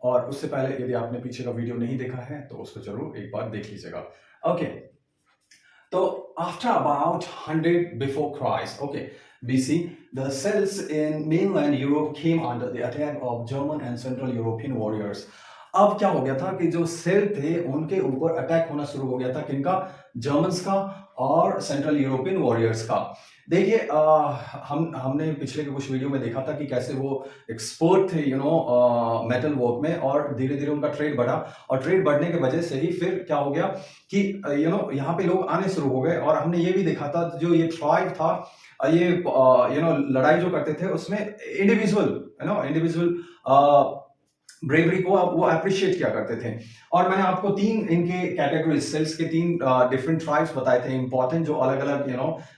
और उससे पहले यदि आपने पीछे का वीडियो नहीं देखा है तो उसको जरूर एक बार देख लीजिएगा। ओके, तो after about 100 before Christ, okay, BC, the Celts in mainland Europe came under the attack of German and Central European warriors. अब क्या हो गया था कि जो सेल थे उनके ऊपर अटैक होना शुरू हो गया था, किनका? जर्मन्स का और सेंट्रल यूरोपियन वॉरियर्स का। देखिए, हमने पिछले के कुछ वीडियो में देखा था कि कैसे वो एक्सपर्ट थे मेटल वर्क में, और धीरे धीरे उनका ट्रेड बढ़ा, और ट्रेड बढ़ने की वजह से ही फिर क्या हो गया कि यहाँ पे लोग आने शुरू हो गए। और हमने ये भी देखा था जो ये ट्राइब था, ये लड़ाई जो करते थे उसमें इंडिविजुअल ब्रेवरी को वो अप्रिशिएट किया करते थे। और मैंने आपको तीन इनके कैटेगरीज, सेल्स के तीन डिफरेंट ट्राइब्स बताए थे इंपॉर्टेंट, जो अलग अलग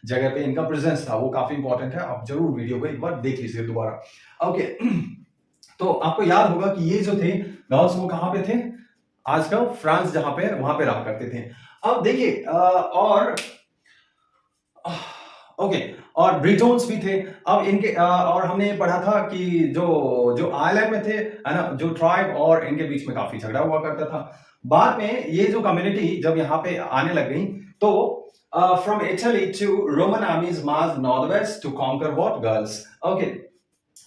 जगह पे इनका प्रेजेंस था, वो काफी इंपॉर्टेंट है। आप जरूर वीडियो को एक बार देख लीजिए दोबारा। ओके, तो आपको याद होगा कि ये जो थे गॉल्स, वो कहाँ पे थे? आजकल फ्रांस जहां पे, वहां पे रहा करते थे। अब देखिए ओके, और ब्रिटोन्स भी थे। अब इनके और हमने पढ़ा था कि जो जो आयरलैंड में थे, है ना, जो ट्राइब और इनके बीच में काफी झगड़ा हुआ करता था। बाद में ये जो कम्युनिटी जब यहाँ पे आने लग गई, तो from Italy to Roman armies march north west to conquer what? Gauls. Okay,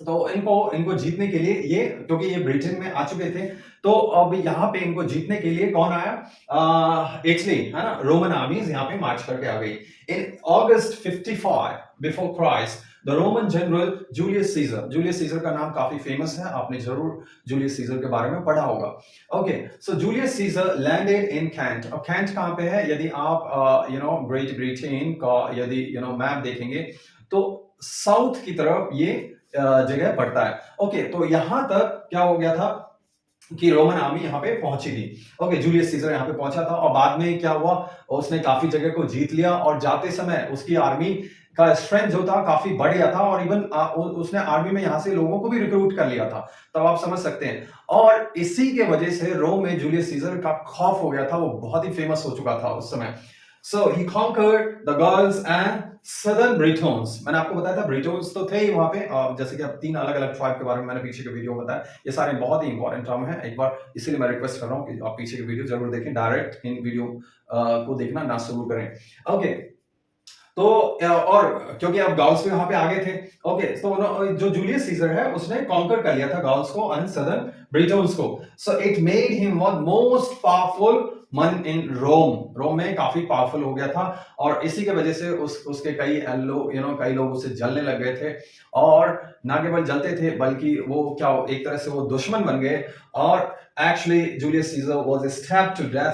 तो इनको जीतने के लिए, ये क्योंकि ये ब्रिटेन में आ चुके थे, तो अब यहाँ पे इनको जीतने के लिए कौन आया? इटली, है ना, रोमन आर्मीज यहाँ पे मार्च करके आ गई। इन August 55 before Christ, the Roman general Julius Caesar का नाम काफी फेमस है, आपने जरूर जूलियस सीजर के बारे में पढ़ा होगा। Okay, so Julius Caesar landed in Kent. और कैंट कहाँ पे है? यदि आप ग्रेट ब्रिटेन का यदि मैप देखेंगे तो साउथ की तरफ ये जगह पड़ता है। ओके, तो यहां तक क्या हो गया था कि रोमन आर्मी यहाँ पे पहुंची थी। ओके, जूलियस सीजर यहाँ पे पहुंचा था, और बाद में क्या हुआ, उसने काफी जगह को जीत लिया, और जाते समय उसकी आर्मी का स्ट्रेंथ जो था काफी बढ़ गया था, और इवन उसने आर्मी में यहाँ से लोगों को भी रिक्रूट कर लिया था। तब आप समझ सकते हैं, और इसी के वजह से रोम में जूलियस सीजर का खौफ हो गया था, वो बहुत ही फेमस हो चुका था उस समय। So he conquered the Gauls and southern Britons. मैंने आपको बताया था ब्रिटोन्स तो थे ही वहां पे, जैसे कि अब तीन अलग अलग ट्राइब के बारे में मैंने पीछे के वीडियो में बताया। ये सारे बहुत ही इंपॉर्टेंट टर्म है, एक बार इसीलिए मैं रिक्वेस्ट कर रहा हूँ कि आप पीछे के वीडियो जरूर देखें, डायरेक्ट इन वीडियो को देखना ना शुरू करें। ओके, तो और क्योंकि अब गाउल्स भी वहां पे आगे थे। ओके, तो जो जूलियस सीजर है उसने कॉन्कर कर लिया था गाउल्स को एंड सदर्न ब्रिटोन्स को। So it made him one most powerful मन इन रोम में काफी पावरफुल हो गया था, और इसी के वजह से उसके कई लोग उससे जलने लग गए थे, और ना केवल जलते थे बल्कि वो एक तरह से वो दुश्मन बन गए। और actually Julius Caesar was stabbed to death